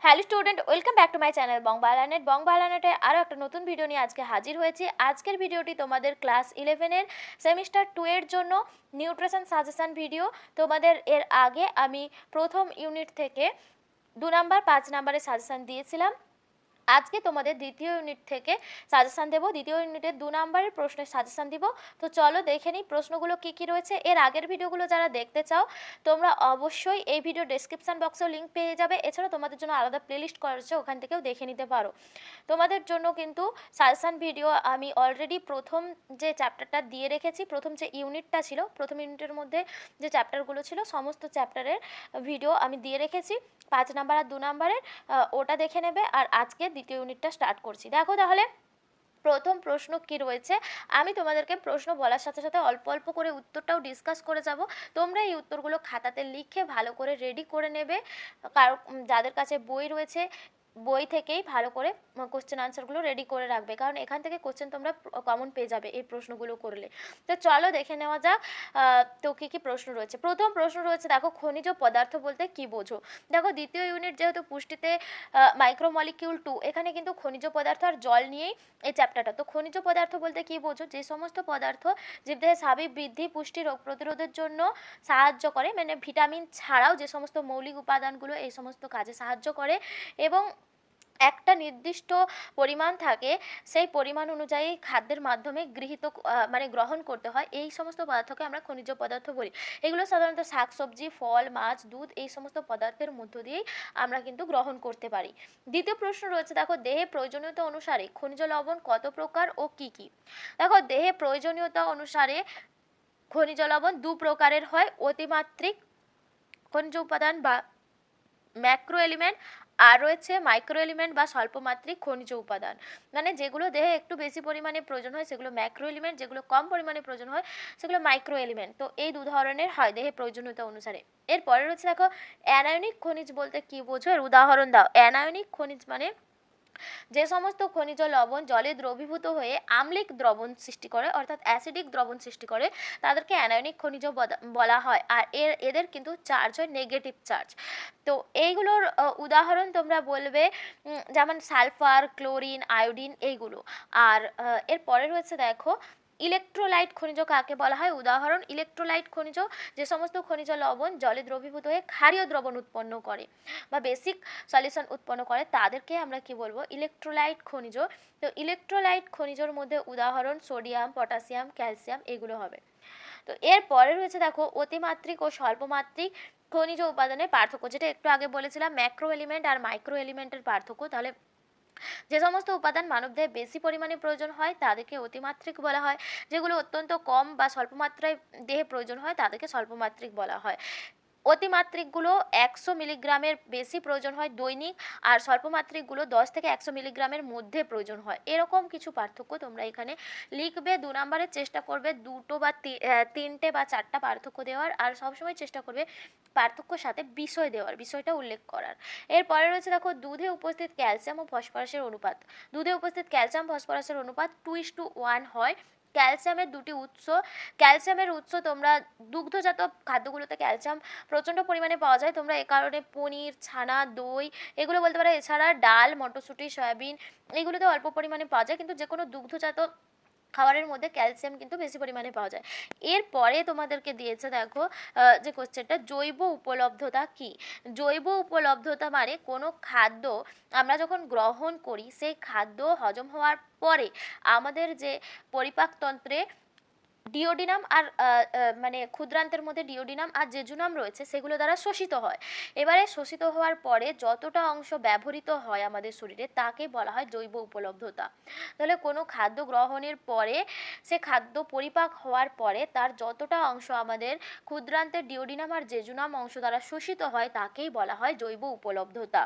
Hello student, welcome back to my channel বং বালানেটের আরও একটা নতুন ভিডিও নিয়ে আজকে হাজির হয়েছি। আজকের ভিডিওটি তোমাদের ক্লাস 11-এর সেমিস্টার 2 এর জন্য নিউট্রিশন সাজেশন ভিডিও। তোমাদের এর আগে আমি প্রথম ইউনিট থেকে 2 নাম্বার 5 নাম্বারের সাজেশন দিয়েছিলাম। আজকে তোমাদের দ্বিতীয় ইউনিট থেকে সাজেশন দেবো। দ্বিতীয় ইউনিটের 2 নাম্বারের প্রশ্নের সাজেশন দিব। তো চলো দেখে নিই প্রশ্নগুলো কী কী রয়েছে। এর আগের ভিডিওগুলো যারা দেখতে চাও তোমরা অবশ্যই এই ভিডিও ডেসক্রিপশন বক্সেও লিঙ্ক পেয়ে যাবে। এছাড়াও তোমাদের জন্য আলাদা প্লেলিস্ট করা রয়েছে, ওখান থেকেও দেখে নিতে পারো। তোমাদের জন্য কিন্তু সাজেশন ভিডিও আমি অলরেডি প্রথম যে চ্যাপ্টারটা দিয়ে রেখেছি, প্রথম যে ইউনিটটা ছিল, প্রথম ইউনিটের মধ্যে যে চ্যাপ্টারগুলো ছিল সমস্ত চ্যাপ্টারের ভিডিও আমি দিয়ে রেখেছি। 5 নাম্বার আর 2 নাম্বারের ওটা দেখে নেবে। আর আজকে দ্বিতীয় ইউনিটটা স্টার্ট করছি। দেখো তাহলে প্রথম প্রশ্ন কি রয়েছে। আমি তোমাদেরকে প্রশ্ন বলার সাথে সাথে অল্প অল্প করে উত্তরটাও ডিসকাস করে যাব। তোমরা এই উত্তরগুলো খাতাতে লিখে ভালো করে রেডি করে নেবে। যাদের কাছে বই রয়েছে বই থেকেই ভালো করে কোশ্চেন আনসারগুলো রেডি করে রাখবে, কারণ এখান থেকে কোশ্চেন তোমরা কমন পেয়ে যাবে এই প্রশ্নগুলো করলে। তো চলো দেখে নেওয়া যাক তো কী কী প্রশ্ন রয়েছে। প্রথম প্রশ্ন রয়েছে, দেখো খনিজ পদার্থ বলতে কি বোঝো। দেখো দ্বিতীয় ইউনিট যেহেতু পুষ্টিতে মাইক্রোমলিকিউল 2, এখানে কিন্তু খনিজ পদার্থ আর জল নিয়েই এই চ্যাপ্টারটা। তো খনিজ পদার্থ বলতে কি বোঝো, যে সমস্ত পদার্থ জীবদেহের স্বাভাবিক বৃদ্ধি, পুষ্টি, রোগ প্রতিরোধের জন্য সাহায্য করে, মানে ভিটামিন ছাড়াও যে সমস্ত মৌলিক উপাদানগুলো এই সমস্ত কাজে সাহায্য করে এবং একটা নির্দিষ্ট পরিমাণ থাকে, সেই পরিমাণ অনুযায়ী খাদ্যের মাধ্যমে মানে গ্রহণ করতে হয়, এই সমস্ত পদার্থকে আমরা খনিজ পদার্থ বলি। এগুলো সাধারণত শাকসবজি, ফল, মাছ, দুধ এই সমস্ত পদার্থের মধ্য দিয়েই আমরা কিন্তু গ্রহণ করতে পারি। দ্বিতীয় প্রশ্ন রয়েছে, দেখো দেহে প্রয়োজনীয়তা অনুসারে খনিজ লবণ কত প্রকার ও কি কি। দেখো দেহে প্রয়োজনীয়তা অনুসারে খনিজ লবণ 2 প্রকারের হয়, অতিমাত্রিক খনিজ উপাদান বা ম্যাক্রো এলিমেন্ট, আর রয়েছে মাইক্রো এলিমেন্ট বা স্বল্পমাত্রিক খনিজ উপাদান। মানে যেগুলো দেহে একটু বেশি পরিমাণে প্রয়োজন হয় সেগুলো ম্যাক্রো এলিমেন্ট, যেগুলো কম পরিমাণে প্রয়োজন হয় সেগুলো মাইক্রো এলিমেন্ট। তো এই 2 ধরনের হয় দেহে প্রয়োজনীয়তা অনুসারে। এরপরে রয়েছে দেখো অ্যানায়নিক খনিজ বলতে কি বোঝো, এর উদাহরণ দাও। অ্যানায়নিক খনিজ মানে যে সমস্ত খনিজ লবণ জলে দ্রবীভূত হয়ে আম্লিক দ্রবণ সৃষ্টি করে, অর্থাৎ অ্যাসিডিক দ্রবণ সৃষ্টি করে, তাদেরকে অ্যানায়নিক খনিজ বলা হয়। আর এদের কিন্তু চার্জ হয় নেগেটিভ চার্জ। তো এইগুলোর উদাহরণ তোমরা বলবে যেমন সালফার, ক্লোরিন, আয়োডিন এইগুলো। আর এরপরে রয়েছে দেখো ইলেকট্রোলাইট খনিজ কাকে বলা হয়, উদাহরণ ইলেকট্রোলাইট খনিজ যে সমস্ত খনিজ লবণ জলে দ্রবীভূত হয়ে ক্ষারীয় দ্রবণ উৎপন্ন করে বা বেসিক সলিউশন উৎপন্ন করে, তাদেরকে আমরা কি বলবো, ইলেকট্রোলাইট খনিজ। তো ইলেকট্রোলাইট খনিজের মধ্যে উদাহরণ সোডিয়াম, পটাশিয়াম, ক্যালসিয়াম এগুলো হবে। তো এরপরে রয়েছে দেখো অতিমাত্রিক ও স্বল্পমাত্রিক খনিজ উপাদানের পার্থক্য, যেটা একটু আগে বলেছিলাম ম্যাক্রো এলিমেন্ট আর মাইক্রো এলিমেন্টের পার্থক্য। তাহলে যে সমস্ত উপাদান মানবদেহে বেশি পরিমাণে প্রয়োজন হয় তাদেরকে অতিমাত্রিক বলা হয়, যেগুলো অত্যন্ত কম বা স্বল্প মাত্রায় দেহে প্রয়োজন হয় তাদেরকে স্বল্পমাত্রিক বলা হয়। অতিমাত্রিকগুলো 100 মিলিগ্রামের বেশি প্রয়োজন হয় দৈনিক, আর স্বল্পমাত্রিকগুলো 10 থেকে 100 মিলিগ্রামের মধ্যে প্রয়োজন হয়। এরকম কিছু পার্থক্য তোমরা এখানে লিখবে। 2 নম্বরের চেষ্টা করবে 2টো বা 3টে বা 4টা পার্থক্য দেওয়ার, আর সবসময় চেষ্টা করবে পার্থক্যর সাথে বিষয় দেওয়ার, বিষয়টা উল্লেখ করার। এরপরে রয়েছে দেখো দুধে উপস্থিত ক্যালসিয়াম ও ফসফরাসের অনুপাত। দুধে উপস্থিত ক্যালসিয়াম ফসফরাসের অনুপাত 2:1 হয়। ক্যালসিয়ামের দুটি উৎস, ক্যালসিয়ামের উৎস তোমরা দুগ্ধজাত খাদ্যগুলোতে ক্যালসিয়াম প্রচণ্ড পরিমাণে পাওয়া যায়, তোমরা এ কারণে পনির, ছানা, দই এগুলো বলতে পারো। এছাড়া ডাল, মটরশুঁটি, সয়াবিন এগুলোতে অল্প পরিমাণে পাওয়া যায়, কিন্তু যে কোনো দুগ্ধজাত খাবারের মধ্যে ক্যালসিয়াম কিন্তু বেশি পরিমাণে পাওয়া যায়। এরপরে তোমাদেরকে দিয়েছে দেখো যে কোশ্চেনটা, জৈব উপলব্ধতা কি। জৈব উপলব্ধতা মানে কোনো খাদ্য আমরা যখন গ্রহণ করি সেই খাদ্য হজম হওয়ার পরে আমাদের যে পরিপাকতন্ত্রে ডিওডিনাম আর মানে ক্ষুদ্রান্তের মধ্যে ডিওডিনাম আর জেজুনাম রয়েছে সেগুলো দ্বারা শোষিত হয়। এবারে শোষিত হওয়ার পরে যতটা অংশ ব্যবহৃত হয় আমাদের শরীরে তাকে বলা হয় জৈব উপলব্ধতা। তাহলে কোনো খাদ্য গ্রহণের পরে সে খাদ্য পরিপাক হওয়ার পরে তার যতটা অংশ আমাদের ক্ষুদ্রান্তের ডিওডিনাম আর জেজুনাম অংশ দ্বারা শোষিত হয় তাকেই বলা হয় জৈব উপলব্ধতা।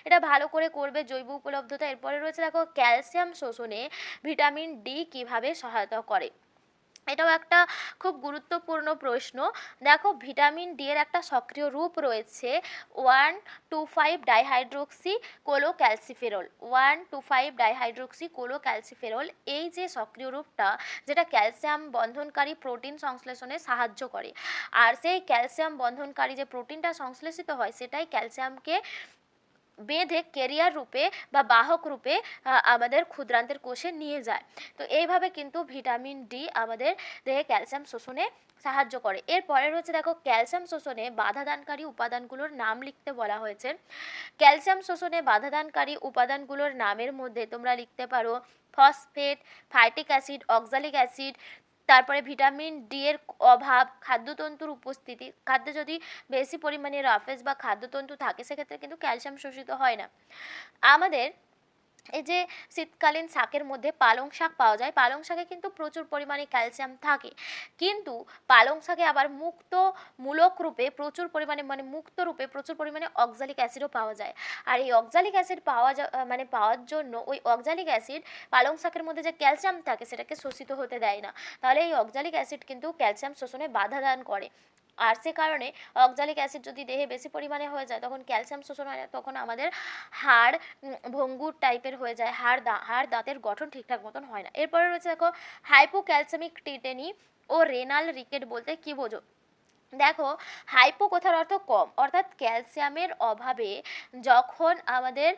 এটা ভালো করে করবে জৈব উপলব্ধতা। এরপরে রয়েছে দেখো ক্যালসিয়াম শোষণে ভিটামিন ডি কিভাবে সহায়তা করে। এটাও একটা খুব গুরুত্বপূর্ণ প্রশ্ন। দেখো ভিটামিন ডি এর একটা সক্রিয় রূপ রয়েছে 1,2,5 ডাইহাইড্রোক্সি কোলোক্যালসিফেরল। 1,2,5 ডাইহাইড্রোক্সি কোলোক্যালসিফেরল এই যে সক্রিয় রূপটা, যেটা ক্যালসিয়াম বন্ধনকারী প্রোটিন সংশ্লেষণে সাহায্য করে। আর সেই ক্যালসিয়াম বন্ধনকারী যে প্রোটিনটা সংশ্লেষিত হয় সেটাই ক্যালসিয়ামকে বেঁধে কেরিয়ার রূপে বা বাহক রূপে আমাদের ক্ষুদ্রান্তের কোষে নিয়ে যায়। তো এইভাবে কিন্তু ভিটামিন ডি আমাদের দেহে ক্যালসিয়াম শোষণে সাহায্য করে। এরপরে রয়েছে দেখো ক্যালসিয়াম শোষণে বাধাদানকারী উপাদানগুলোর নাম লিখতে বলা হয়েছে। ক্যালসিয়াম শোষণে বাধাদানকারী উপাদানগুলোর নামের মধ্যে তোমরা লিখতে পারো ফসফেট, ফাইটিক অ্যাসিড, অক্সালিক অ্যাসিড, তারপরে ভিটামিন ডি এর অভাব, খাদ্যতন্তুর উপস্থিতি। খাদ্যে যদি বেশি পরিমাণে রাফেজ বা খাদ্যতন্তু থাকে সেক্ষেত্রে কিন্তু ক্যালসিয়াম শোষিত হয় না। আমাদের এই যে শীতকালীন শাকের মধ্যে পালং শাক পাওয়া যায়, পালং শাকে কিন্তু প্রচুর পরিমাণে ক্যালসিয়াম থাকে, কিন্তু পালং শাকে আবার মূলক রূপে প্রচুর পরিমাণে মুক্ত রূপে প্রচুর পরিমাণে অক্সালিক অ্যাসিডও পাওয়া যায়। আর এই অক্সালিক অ্যাসিড পাওয়ার জন্য ওই অক্সালিক অ্যাসিড পালং শাকের মধ্যে যে ক্যালসিয়াম থাকে সেটাকে শোষিত হতে দেয় না। তাহলে এই অক্সালিক অ্যাসিড কিন্তু ক্যালসিয়াম শোষণে বাধা দান করে। আর সে কারণে অক্সালিক অ্যাসিড যদি দেহে বেশি পরিমাণে হয়ে যায় তখন ক্যালসিয়াম শোষণ হয় না, তখন আমাদের হাড় ভঙ্গুর টাইপের হয়ে যায়, হাড় দাঁতের গঠন ঠিকঠাক মতন হয় না। এরপরে রয়েছে দেখো হাইপোক্যালসেমিক টিটেনি ও রেনাল রিকেট বলতে কি বোঝো? দেখো, হাইপো কথার অর্থ কম, অর্থাৎ ক্যালসিয়ামের অভাবে যখন আমাদের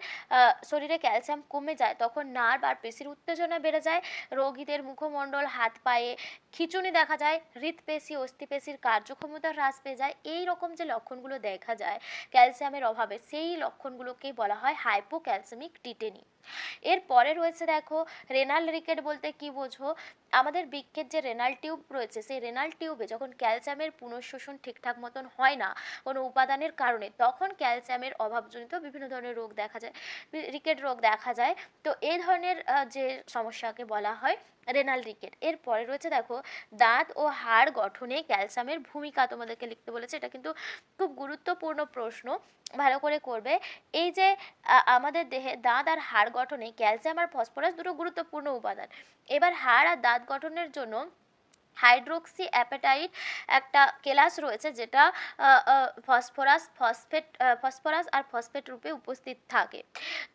শরীরে ক্যালসিয়াম কমে যায় তখন নার্ভ আর পেশির উত্তেজনা বেড়ে যায়, রোগীদের মুখমণ্ডল, হাত পায়ে খিঁচুনি দেখা যায়, হৃৎপেশি, অস্থিপেশির কার্যক্ষমতা হ্রাস পেয়ে যায়। এই রকম যে লক্ষণগুলো দেখা যায় ক্যালসিয়ামের অভাবে, সেই লক্ষণগুলোকেই বলা হয় হাইপোক্যালসেমিক টিটেনি। এরপরে রয়েছে দেখো রেনাল রিকেট বলতে কি বোঝো? আমাদের বৃক্কের যে রেনাল টিউব রয়েছে সেই রেনাল টিউবে যখন ক্যালসিয়ামের পুনঃশোষণ ঠিকঠাক মতন হয় না কোনো উপাদানের কারণে, তখন ক্যালসিয়ামের অভাবজনিত বিভিন্ন ধরনের রোগ দেখা যায়, রিকেট রোগ দেখা যায়। তো এই ধরনের যে সমস্যাকে বলা হয় রেনাল রিকেট। এরপরে রয়েছে দেখো দাঁত ও হাড় গঠনে ক্যালসিয়ামের ভূমিকা, তোমাদেরকে লিখতে বলেছে। এটা কিন্তু খুব গুরুত্বপূর্ণ প্রশ্ন, ভালো করে করবে। এই যে আমাদের দেহে দাঁত আর হাড় গঠনে ক্যালসিয়াম আর ফসফরাস দুটো গুরুত্বপূর্ণ উপাদান। এবার হাড় আর দাঁত গঠনের জন্য হাইড্রোক্সি অ্যাপেটাইট একটা কেলাস রয়েছে যেটা ফসফরাস আর ফসফেট রূপে উপস্থিত থাকে।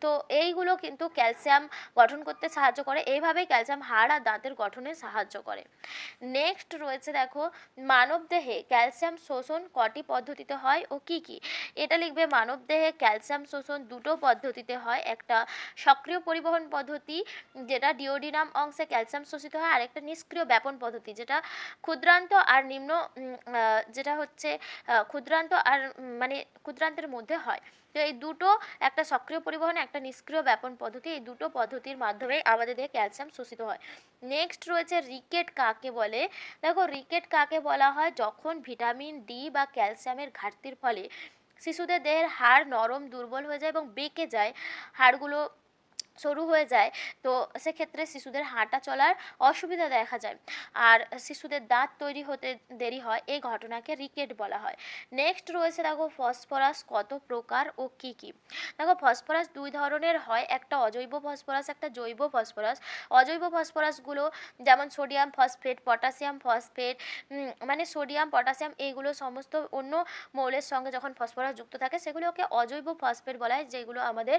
তো এইগুলো কিন্তু ক্যালসিয়াম গঠন করতে সাহায্য করে, এইভাবেই ক্যালসিয়াম হাড় আর দাঁতের গঠনে সাহায্য করে। নেক্সট রয়েছে দেখো মানবদেহে ক্যালসিয়াম শোষণ কটি পদ্ধতিতে হয় ও কি কি? এটা লিখবে মানবদেহে ক্যালসিয়াম শোষণ দুটো পদ্ধতিতে হয়, একটা সক্রিয় পরিবহন পদ্ধতি যেটা ডিওডিনাম অংশে ক্যালসিয়াম শোষিত হয়, আর একটা নিষ্ক্রিয় ব্যাপন পদ্ধতি যেটা ক্ষুদ্রান্ত আর নিম্ন যেটা হচ্ছে ক্ষুদ্রান্ত আর মানে ক্ষুদ্রান্তের মধ্যে হয়। তো এই দুটো, একটা সক্রিয় পরিবহন, একটা নিষ্ক্রিয় ব্যাপন পদ্ধতি, এই দুটো পদ্ধতির মাধ্যমে আমাদের দেহে ক্যালসিয়াম শোষিত হয়। নেক্সট রয়েছে রিকেট কাকে বলে? দেখো রিকেট কাকে বলা হয়? যখন ভিটামিন ডি বা ক্যালসিয়ামের ঘাটতির ফলে শিশুদের দেহের হাড় নরম, দুর্বল হয়ে যায় এবং বেঁকে যায়, হাড়গুলো সরু হয়ে যায়। তো সেক্ষেত্রে শিশুদের হাঁটা চলার অসুবিধা দেখা যায় আর শিশুদের দাঁত তৈরি হতে দেরি হয়, এই ঘটনাকে রিকেট বলা হয়। নেক্সট রয়েছে দেখো ফসফরাস কত প্রকার ও কি কি? দেখো ফসফরাস দুই ধরনের হয়, একটা অজৈব ফসফরাস, একটা জৈব ফসফরাস। অজৈব ফসফরাসগুলো যেমন সোডিয়াম ফসফেট, পটাশিয়াম ফসফেট, মানে সোডিয়াম, পটাশিয়াম এইগুলো সমস্ত অন্য মৌলের সঙ্গে যখন ফসফরাস যুক্ত থাকে সেগুলোকে অজৈব ফসফেট বলা হয়, যেগুলো আমাদের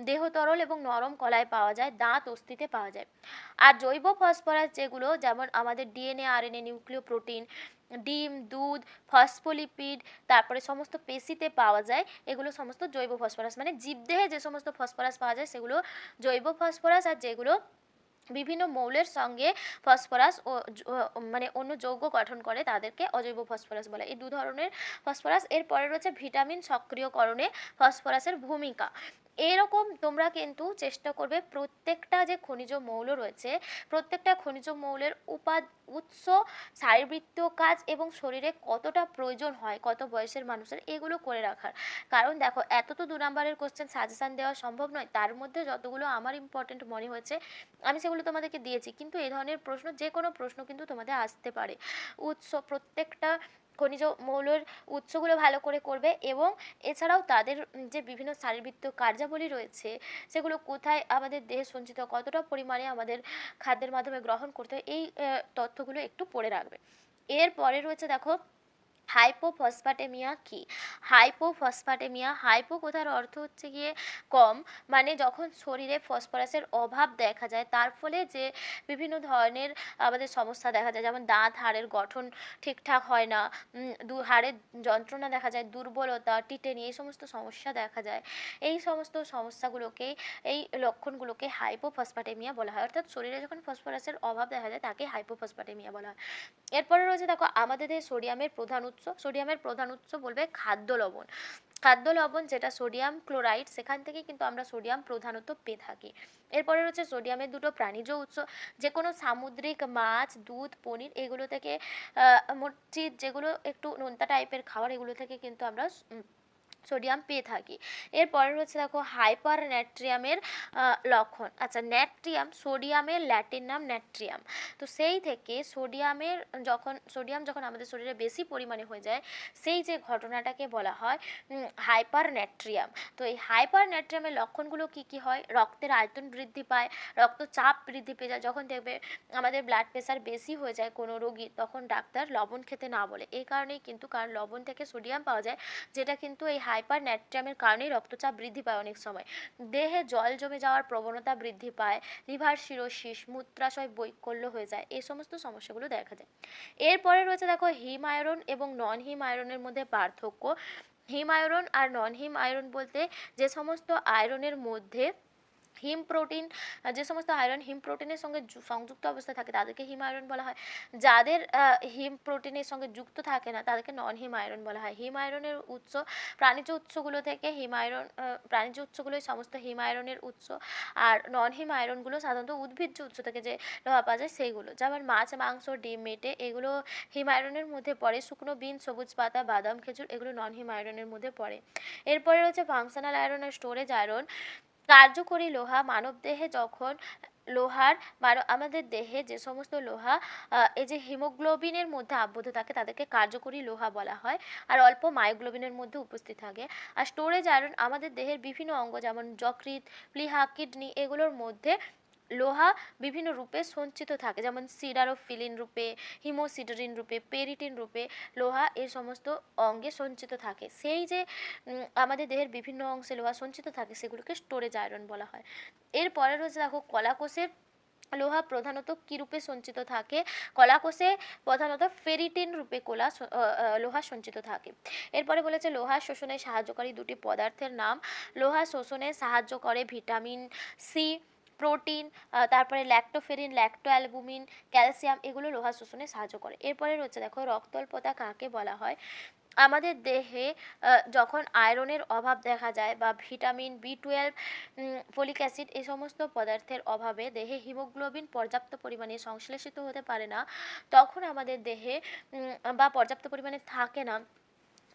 দেহ তরল এবং নরম কলায় পাওয়া যায়, দাঁত অস্থিতে পাওয়া যায়। আর জৈব ফসফরাস যেগুলো যেমন আমাদের ডিএনএ, আরএনএ, নিউক্লিয় প্রোটিন, ডিম, দুধ, ফসফোলিপিড, তারপরে সমস্ত পেশিতে পাওয়া যায়, এগুলো সমস্ত জৈব ফসফরাস। মানে জীবদেহে যে সমস্ত ফসফরাস পাওয়া যায় সেগুলো জৈব ফসফরাস, আর যেগুলো বিভিন্ন মৌলের সঙ্গে ফসফরাস ও মানে অন্য যৌগ গঠন করে তাদেরকে অজৈব ফসফরাস বলে। এই দু ধরনের ফসফরাস। এরপরে রয়েছে ভিটামিন সক্রিয়করণে ফসফরাসের ভূমিকা। এরকম তোমরা কিন্তু চেষ্টা করবে প্রত্যেকটা যে খনিজ মৌল রয়েছে, প্রত্যেকটা খনিজ মৌলের উৎস, শারীরবৃত্তীয় কাজ এবং শরীরে কতটা প্রয়োজন হয় কত বয়সের মানুষের, এগুলো করে রাখার। কারণ দেখো এত তো 2 নম্বরের কোশ্চেন সাজেশান দেওয়া সম্ভব নয়, তার মধ্যে যতগুলো আমার ইম্পর্টেন্ট মনে হয়েছে আমি সেগুলো তোমাদেরকে দিয়েছি। কিন্তু এই ধরনের প্রশ্ন, যে কোনো প্রশ্ন কিন্তু তোমাদের আসতে পারে। প্রত্যেকটা খনিজ মৌলের উৎসগুলো ভালো করে করবে এবং এছাড়াও তাদের যে বিভিন্ন শারীরবৃত্তীয় কার্যাবলী রয়েছে সেগুলো কোথায় আমাদের দেহে সঞ্চিত, কতটা পরিমাণে আমাদের খাদ্যের মাধ্যমে গ্রহণ করতে হয়, এই তথ্যগুলো একটু পড়ে রাখবে। এরপরে রয়েছে দেখো হাইপোফসফ্যাটেমিয়া কি? হাইপো কথার অর্থ হচ্ছে গিয়ে কম, মানে যখন শরীরে ফসফরাসের অভাব দেখা যায় তার ফলে যে বিভিন্ন ধরনের আমাদের সমস্যা দেখা যায়, যেমন দাঁত হাড়ের গঠন ঠিকঠাক হয় না, হাড়ের যন্ত্রণা দেখা যায়, দুর্বলতা, টিটেনি, এই সমস্ত সমস্যা দেখা যায়। এই সমস্ত সমস্যাগুলোকে, এই লক্ষণগুলোকে হাইপোফসফ্যাটেমিয়া বলা হয়, অর্থাৎ শরীরে যখন ফসফরাসের অভাব দেখা যায় তাকে হাইপোফসফ্যাটেমিয়া বলা হয়। এরপরে রয়েছে দেখো আমাদের দেহে সোডিয়ামের প্রধান উৎস বলবে খাদ্য লবণ যেটা সোডিয়াম ক্লোরাইড, সেখান থেকে কিন্তু আমরা সোডিয়াম প্রধানত পেয়ে থাকি। এরপরে রয়েছে সোডিয়ামের দুটো প্রাণীজ উৎস, যে কোনো সামুদ্রিক মাছ, দুধ, পনির, এগুলো থেকে মোটটি যেগুলো একটু নোনতা টাইপের খাবার, এগুলো থেকে কিন্তু আমরা সোডিয়াম পেয়ে থাকি। এরপরে রয়েছে দেখো হাইপার ন্যাট্রিয়ামের লক্ষণ। আচ্ছা, ন্যাট্রিয়াম, সোডিয়ামের ল্যাটিন নাম ন্যাট্রিয়াম। তো সেই থেকে সোডিয়াম যখন আমাদের শরীরে বেশি পরিমাণে হয়ে যায়, সেই যে ঘটনাটাকে বলা হয় হাইপার ন্যাট্রিয়াম। তো এই হাইপার ন্যাট্রিয়ামের লক্ষণগুলো কি কি হয়? রক্তের আয়তন বৃদ্ধি পায়, রক্তচাপ বৃদ্ধি পেয়ে যায়। যখন দেখবে আমাদের ব্লাড প্রেশার বেশি হয়ে যায় কোনো রোগীর, তখন ডাক্তার লবণ খেতে না বলে, এই কারণেই কিন্তু, কারণ লবণ থেকে সোডিয়াম পাওয়া যায়, যেটা কিন্তু এই হাইপার ন্যাট্রিয়ামের কারণেই রক্তচাপ বৃদ্ধি পায় অনেক সময়। দেহে জল জমে যাওয়ার প্রবণতা বৃদ্ধি পায়, লিভার সিরোসিস, মূত্রাশয় বৈকল্য হয়ে যায়, এই সমস্ত সমস্যাগুলো দেখা যায়। এরপরে রয়েছে দেখো হিম আয়রন এবং নন হিম আয়রনের মধ্যে পার্থক্য। হিম আয়রন আর নন হিম আয়রন বলতে যে সমস্ত আয়রনের মধ্যে হিম প্রোটিন, যে সমস্ত আয়রন হিম প্রোটিনের সঙ্গে সংযুক্ত অবস্থায় থাকে তাদেরকে হিম আয়রন বলা হয়। যাদের হিম প্রোটিনের সঙ্গে যুক্ত থাকে না তাদেরকে নন হিম আয়রন বলা হয়। হিম আয়রনের উৎস প্রাণীজ উৎসগুলো থেকে, প্রাণীজ উৎসগুলোই সমস্ত হিম আয়রনের উৎস। আর নন হিম আয়রনগুলো সাধারণত উদ্ভিজ্জ উৎস থেকে যে লোহা পাওয়া যায় সেইগুলো, যেমন মাছ, মাংস, ডিম, মেটে, এগুলো হিম আয়রনের মধ্যে পড়ে। শুকনো বিন, সবুজ পাতা, বাদাম, খেজুর, এগুলো নন হিম আয়রনের মধ্যে পড়ে। এরপরে রয়েছে ফাংশনাল আয়রন আর স্টোরেজ আয়রন। কার্যকরী লোহা মানবদেহে যখন আমাদের দেহে যে সমস্ত লোহা এই যে হিমোগ্লোবিনের মধ্যে আবদ্ধ থাকে তাদেরকে কার্যকরী লোহা বলা হয়, আর অল্প মায়োগ্লোবিনের মধ্যে উপস্থিত থাকে। আর স্টোরেজ আয়রন আমাদের দেহের বিভিন্ন অঙ্গ, যেমন যকৃৎ, প্লীহা, কিডনি, এগুলোর মধ্যে লোহা বিভিন্ন রূপে সঞ্চিত থাকে, যেমন সিডারোফিলিন রূপে, হিমোসিডারিন রূপে, পেরিটিন রূপে লোহা এই সমস্ত অঙ্গে সঞ্চিত থাকে। সেই যে আমাদের দেহের বিভিন্ন অংশে লোহা সঞ্চিত থাকে সেগুলোকে স্টোরেজ আয়রন বলা হয়। এরপরে রয়েছে দেখো কলাকোষের লোহা প্রধানত কি রূপে সঞ্চিত থাকে? কলাকোষে প্রধানত ফেরিটিন রূপে লোহা সঞ্চিত থাকে। এরপরে বলেছে লোহা শোষণে সাহায্যকারী দুটি পদার্থের নাম। লোহা শোষণে সাহায্য করে ভিটামিন সি, প্রোটিন, তারপরে ল্যাক্টোফেরিন, ল্যাক্টোঅ্যালবুমিন, ক্যালসিয়াম, এগুলো লোহা শোষণে সাহায্য করে। এরপরে রয়েছে দেখো রক্তল্পতা কাকে বলা হয়? আমাদের দেহে যখন আয়রনের অভাব দেখা যায় বা ভিটামিন বি 12, ফলিক অ্যাসিড, এই সমস্ত পদার্থের অভাবে দেহে হিমোগ্লোবিন পর্যাপ্ত পরিমাণে সংশ্লেষিত হতে পারে না, তখন আমাদের দেহে বা পর্যাপ্ত পরিমাণে থাকে না,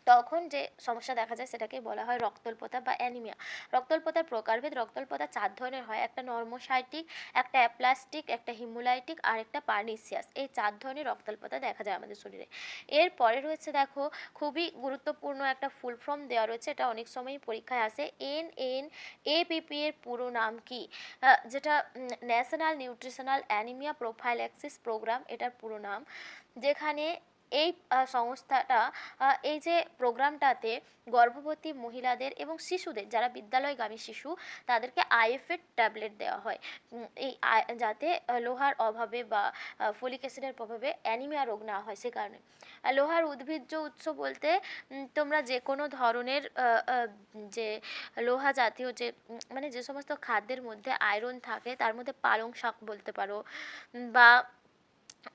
তখন যে সমস্যা দেখা যায় সেটাকে বলা হয় রক্তল্পতা বা অ্যানিমিয়া। রক্তল্পতার প্রকারভেদ। রক্তল্পতা 4 ধরনের হয়, একটা নর্মোসাইটিক, একটা অ্যাপ্লাস্টিক, একটা হিমোলাইটিক আর একটা পার্নিসিয়াস। এই 4 ধরনের রক্তল্পতা দেখা যায় আমাদের শরীরে। এরপরে রয়েছে দেখো খুবই গুরুত্বপূর্ণ একটা ফুল ফর্ম দেওয়া রয়েছে, এটা অনেক সময়ই পরীক্ষায় আসে। NNAPP এর পুরো নাম কি? যেটা national nutritional anaemia prophylaxis programme, এটার পুরো নাম। যেখানে এই সংস্থাটা, এই যে প্রোগ্রামটাতে গর্ভবতী মহিলাদের এবং শিশুদের, যারা বিদ্যালয়গামী শিশু, তাদেরকে আইএফের ট্যাবলেট দেওয়া হয়, যাতে লোহার অভাবে বা ফলিক অ্যাসিডের প্রভাবে অ্যানিমিয়া রোগ না হয়, সে কারণে। লোহার উদ্ভিজ্জ উৎস বলতে তোমরা যে কোনো ধরনের যে লোহা জাতীয় যে মানে যে সমস্ত খাদ্যের মধ্যে আয়রন থাকে তার মধ্যে পালং শাক বলতে পারো, বা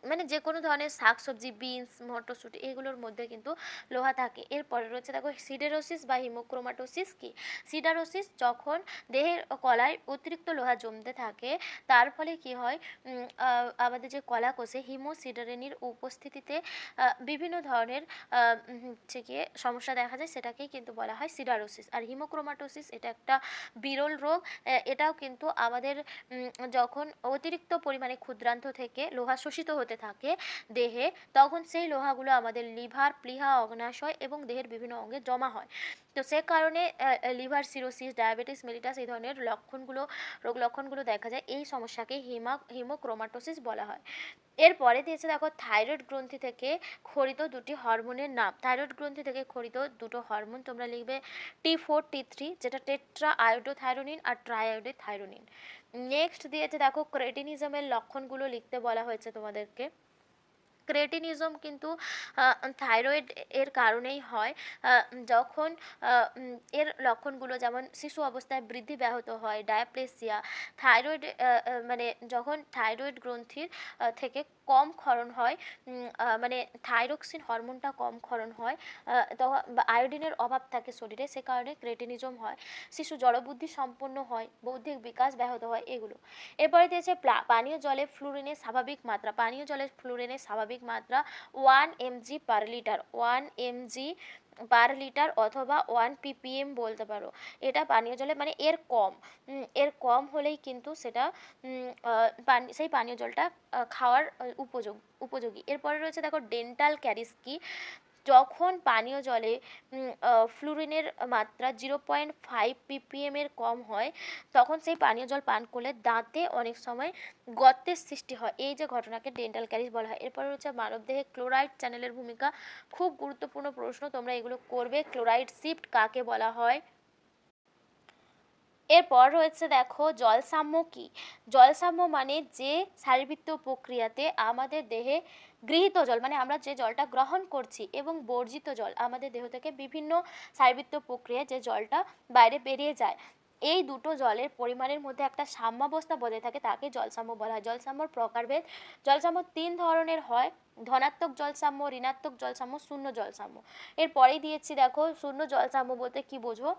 মানে যে কোনো ধরনের শাকসবজি, বিনস, মটরশুঁটি, এগুলোর মধ্যে কিন্তু লোহা থাকে। এরপরে রয়েছে দেখো সিডেরোসিস বা হিমোক্রোমাটোসিস কি? সিডারোসিস যখন দেহের কলায় অতিরিক্ত লোহা জমতে থাকে, তার ফলে কি হয়, আমাদের যে কলাকোষে হিমোসিডারিনের উপস্থিতিতে বিভিন্ন ধরনের হচ্ছে গিয়ে সমস্যা দেখা যায়, সেটাকেই কিন্তু বলা হয় সিডারোসিস। আর হিমোক্রোমাটোসিস এটা একটা বিরল রোগ, এটাও কিন্তু আমাদের যখন অতিরিক্ত পরিমাণে ক্ষুদ্রান্ত থেকে লোহা শোষিত হতে থাকে দেহে, তখন সেই লোহাগুলো আমাদের লিভার, প্লীহা, অগ্ন্যাশয় এবং দেহের বিভিন্ন অঙ্গে জমা হয়। তো সে কারণে লিভার সিরোসিস, ডায়াবেটিস মেলিটাস এই ধরনের রোগ লক্ষণগুলো দেখা যায়। এই সমস্যাকে হিমোক্রোমাটোসিস বলা হয়। এরপরে দিয়েছে দেখো থাইরয়েড গ্রন্থি থেকে ক্ষরিত দুটি হরমোনের নাম। থাইরয়েড গ্রন্থি থেকে ক্ষরিত দুটো হরমোন তোমরা লিখবে T4 T3, যেটা টেট্রা আয়োডোথাইরোনিন আর ট্রাইআয়োডোথাইরোনিন। নেক্সট দিয়েছে দেখো ক্রেটিনিজমের লক্ষণগুলো লিখতে বলা হয়েছে তোমাদেরকে। ক্রেটিনিজম কিন্তু থাইরয়েড এর কারণেই হয়। যখন এর লক্ষণগুলো যেমন শিশু অবস্থায় বৃদ্ধি ব্যাহত হয়, ডায়াপ্লেসিয়া, থাইরয়েড মানে যখন থাইরয়েড গ্রন্থির থেকে কম ক্ষরণ হয়, মানে থাইরক্সিন হরমোনটা কম ক্ষরণ হয়, তখন আয়োডিনের অভাব থাকে শরীরে, সে কারণে ক্রেটিনিজম হয়। শিশু জড়বুদ্ধি সম্পন্ন হয়, বৌদ্ধিক বিকাশ ব্যাহত হয়, এগুলো। এরপরে দিয়েছে পানীয় জলে ফ্লুরিনের স্বাভাবিক মাত্রা। পানীয় জলে ফ্লুরিনের স্বাভাবিক মাত্রা 1 mg/লিটার, 1 mg/লিটার অথবা 1 ppm বলতে পারো। এটা পানীয় জলে মানে এর কম হলেই কিন্তু সেটা সেই পানীয় জলটা খাওয়ার উপযোগী। এরপরে রয়েছে দেখো ডেন্টাল ক্যারিজ কি। যখন পানীয় জলে ফ্লুরিনের মাত্রা 0.5 ppm এর কম হয়, তখন সেই পানীয় জল পান করলে দাঁতে অনেক সময় গর্তের সৃষ্টি হয়। এই যে ঘটনাকে ডেন্টাল ক্যারিজ বলা হয়। এরপরে হচ্ছে মানবদেহে ক্লোরাইড চ্যানেলের ভূমিকা। খুব গুরুত্বপূর্ণ প্রশ্ন, তোমরা এগুলো করবে। ক্লোরাইড শিফট কাকে বলা হয়? এরপর রয়েছে দেখো জলসাম্য কি। জলসাম্য মানে যে শারীরবৃত্তীয় প্রক্রিয়াতে আমাদের দেহে গৃহীত জল, মানে আমরা যে জলটা গ্রহণ করছি, এবং বর্জিত জল, আমাদের দেহ থেকে বিভিন্ন শারীরবৃত্তীয় প্রক্রিয়ায় যে জলটা বাইরে বেরিয়ে যায়, এই দুটো জলের পরিমাণের মধ্যে একটা সাম্যাবস্থা বজায় থাকে, তাকে জলসাম্য বলা হয়। জলসাম্যর প্রকারভেদ। জলসাম্য 3 ধরনের হয়: ধনাত্মক জলসাম্য, ঋণাত্মক জলসাম্য, শূন্য জলসাম্য। এরপরেই দিয়েছি দেখো শূন্য জলসাম্য বলতে কি বোঝো।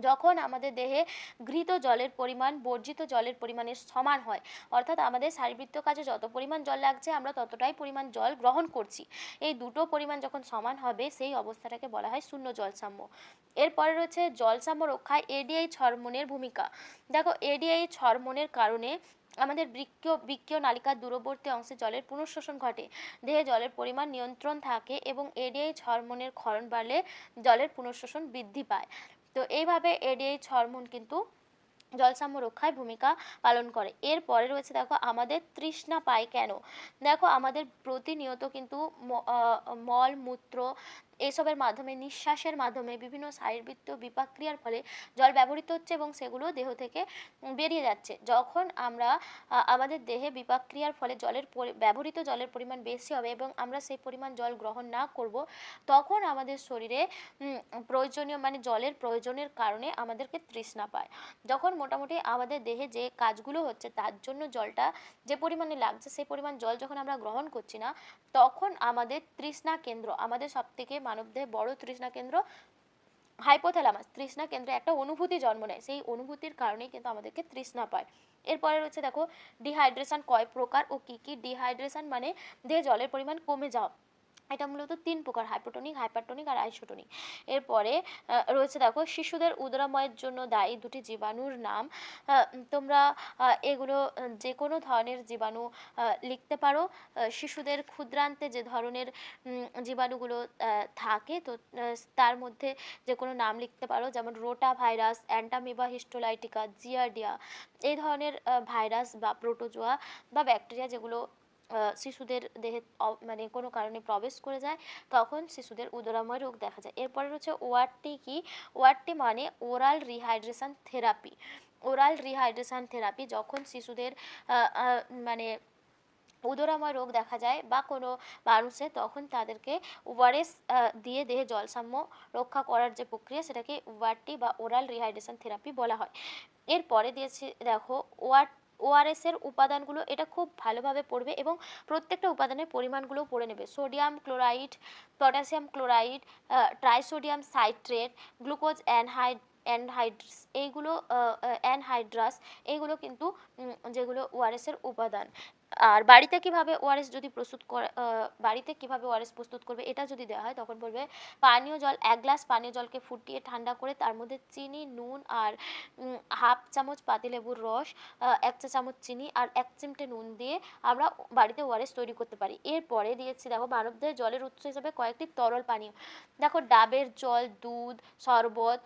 যখন আমাদের দেহে গৃহীত জলের পরিমাণ বর্জিত জলের পরিমাণের সমান হয়, অর্থাৎ আমাদের শারীরবৃত্তীয় কাজে যত পরিমাণ জল লাগছে আমরা ততটাই পরিমাণ জল গ্রহণ করছি, এই দুটো পরিমাণ যখন সমান হবে সেই অবস্থাটাকে বলা হয় শূন্য জলসাম্য। এরপরে রয়েছে জলসাম্য রক্ষায় এডিএইচ হরমোনের ভূমিকা। দেখো এডিএইচ হরমোনের কারণে আমাদের বৃক্কীয় নালিকার দূরবর্তী অংশে জলের পুনঃশোষণ ঘটে, দেহে জলের পরিমাণ নিয়ন্ত্রণ থাকে, এবং এডিএইচ হরমোনের ক্ষরণ বাড়লে জলের পুনঃশোষণ বৃদ্ধি পায়। তো এইভাবে এডিএইচ হরমোন কিন্তু জলসাম্য রক্ষায় ভূমিকা পালন করে। এরপরে রয়েছে দেখো আমাদের তৃষ্ণা পায় কেন। দেখো আমাদের প্রতিনিয়ত কিন্তু মল মূত্র এসবের মাধ্যমে, নিঃশ্বাসের মাধ্যমে, বিভিন্ন শারীরবৃত্তীয় বিপাক্রিয়ার ফলে জল ব্যবহৃত হচ্ছে এবং সেগুলো দেহ থেকে বেরিয়ে যাচ্ছে। যখন আমরা আমাদের দেহে বিপাক্রিয়ার ফলে ব্যবহৃত জলের পরিমাণ বেশি হবে এবং আমরা সেই পরিমাণ জল গ্রহণ না করব, তখন আমাদের শরীরে প্রয়োজনীয় মানে জলের প্রয়োজনের কারণে আমাদেরকে তৃষ্ণা পায়। যখন মোটামুটি আমাদের দেহে যে কাজগুলো হচ্ছে তার জন্য জলটা যে পরিমাণে লাগছে সেই পরিমাণ জল যখন আমরা গ্রহণ করছি না, তখন আমাদের তৃষ্ণা কেন্দ্র, আমাদের সবথেকে মানবদেহে বড় তৃষ্ণা কেন্দ্র হাইপোথ্যালামাস, তৃষ্ণা কেন্দ্রে একটা অনুভূতি জন্ম নেয়, সেই অনুভূতির কারণেই কিন্তু আমাদেরকে তৃষ্ণা পায়। এরপরে রয়েছে দেখো ডিহাইড্রেশন কয় প্রকার ও কি কি। ডিহাইড্রেশন মানে দেহে জলের পরিমাণ কমে যাওয়া, এটা মূলত 3 প্রকার: হাইপোটোনিক, হাইপারটোনিক আর আইসোটোনিক। এরপরে রয়েছে দেখো শিশুদের উদরাময়ের জন্য দায়ী দুটি জীবাণুর নাম। তোমরা এগুলো যে কোনো ধরনের জীবাণু লিখতে পারো। শিশুদের ক্ষুদ্রান্তে যে ধরনের জীবাণুগুলো থাকে, তো তার মধ্যে যে কোনো নাম লিখতে পারো, যেমন রোটা ভাইরাস, অ্যান্টামিবা হিস্টোলাইটিকা, জিয়ার্ডিয়া, এই ধরনের ভাইরাস বা প্রোটোজোয়া বা ব্যাকটেরিয়া যেগুলো শিশুদের দেহে মানে কোনো কারণে প্রবেশ করে যায়, তখন শিশুদের উদরাময় রোগ দেখা যায়। এরপরে হচ্ছে ওআরটি কি। ওআরটি মানে oral rehydration therapy. Oral rehydration therapy যখন শিশুদের মানে উদরাময় রোগ দেখা যায় বা কোনো মানুষের, তখন তাদেরকে ওআরএস দিয়ে দেহে জলসাম্য রক্ষা করার যে প্রক্রিয়া সেটাকে ওআরটি বা ওরাল রিহাইড্রেশন থেরাপি বলা হয়। এরপরে দিয়েছি দেখো ওআরএস এর উপাদানগুলো, এটা খুব ভালোভাবে পড়বে এবং প্রত্যেকটা উপাদানের পরিমাণগুলো পড়ে নেবে। Sodium chloride, potassium chloride, trisodium citrate, glucose anhydrates, এইগুলো অ্যানহাইড্রাস, এইগুলো কিন্তু যেগুলো ওআরএসের উপাদান। আর বাড়িতে কিভাবে ওআরএস যদি প্রস্তুত করে, বাড়িতে কিভাবে ওআরএস প্রস্তুত করবে এটা যদি দেওয়া হয় তখন বলবে পানীয় জল, 1 গ্লাস পানীয় জলকে ফুটিয়ে ঠান্ডা করে তার মধ্যে চিনি, নুন আর হাফ চামচ পাতিলেবুর রস, 1 চা চামচ চিনি আর 1 চিমটে নুন দিয়ে আমরা বাড়িতে ওআরএস তৈরি করতে পারি। এরপরে দিয়েছি দেখো মানবদেহের জলের উৎস হিসেবে কয়েকটি তরল পানীয়, দেখো ডাবের জল, দুধ, শরবত,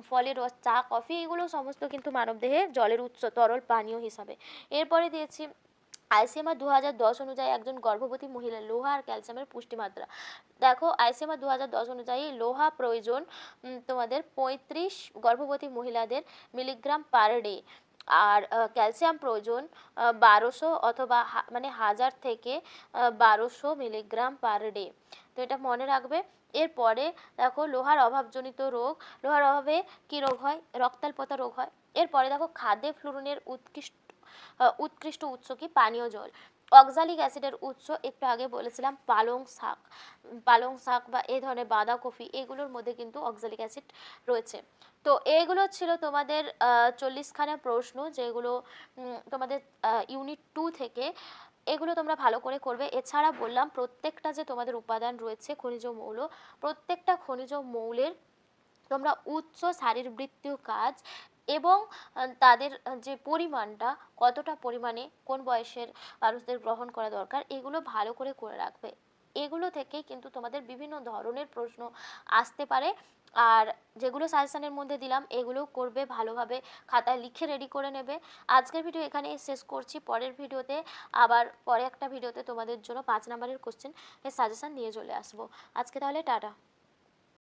ফলের রস, চা, কফি, এগুলো সমস্ত কিন্তু মানবদেহে জলের উৎস তরল পানীয় হিসাবে। এরপরে দিয়েছি আইসিএমআর 2010 অনুযায়ী একজন গর্ভবতী মহিলার লোহা আর ক্যালসিয়ামের পুষ্টিমাত্রা। দেখো আইসিএমআর 2010 অনুযায়ী লোহা প্রয়োজন তোমাদের 35 গর্ভবতী মহিলাদের মিলিগ্রাম পার ডে, আর ক্যালসিয়াম প্রয়োজন 1200 অথবা মানে 1000 থেকে 1200 মিলিগ্রাম পার ডে। তো এটা মনে রাখবে। এরপরে দেখো লোহার অভাবজনিত রোগ, লোহার অভাবে কী রোগ হয়? রক্তাল্পতা রোগ হয়। এরপরে দেখো খাদ্যে ফ্লুরিনের উৎকৃষ্ট উৎস কি? পানীয় জল। অক্সালিক অ্যাসিডের উৎস একটু আগে বলেছিলাম পালং শাক, পালং শাক বা এই ধরনের বাঁধাকপি, এগুলোর মধ্যে কিন্তু অক্সালিক অ্যাসিড রয়েছে। তো এইগুলো ছিল তোমাদের 40খানা প্রশ্ন, যেগুলো তোমাদের ইউনিট 2 থেকে, এগুলো তোমরা ভালো করে করবে। এছাড়া বললাম প্রত্যেকটা যে তোমাদের উপাদান রয়েছে খনিজ মৌল, প্রত্যেকটা খনিজ মৌলের তোমরা উৎস, শারীরবৃত্তীয় কাজ এবং তাদের যে পরিমাণটা, কতটা পরিমাণে কোন বয়সের মানুষদের গ্রহণ করা দরকার, এগুলো ভালো করে করে রাখবে। এগুলো থেকেই কিন্তু তোমাদের বিভিন্ন ধরনের প্রশ্ন আসতে পারে। আর যেগুলো সাজেশনের মধ্যে দিলাম এগুলোও করবে, ভালোভাবে খাতায় লিখে রেডি করে নেবে। আজকের ভিডিও এখানেই শেষ করছি। পরের ভিডিওতে আবার পরে একটা ভিডিওতে তোমাদের জন্য 5 নম্বরের কোশ্চেন এর সাজেশন নিয়ে চলে আসবো। আজকে তাহলে টাটা।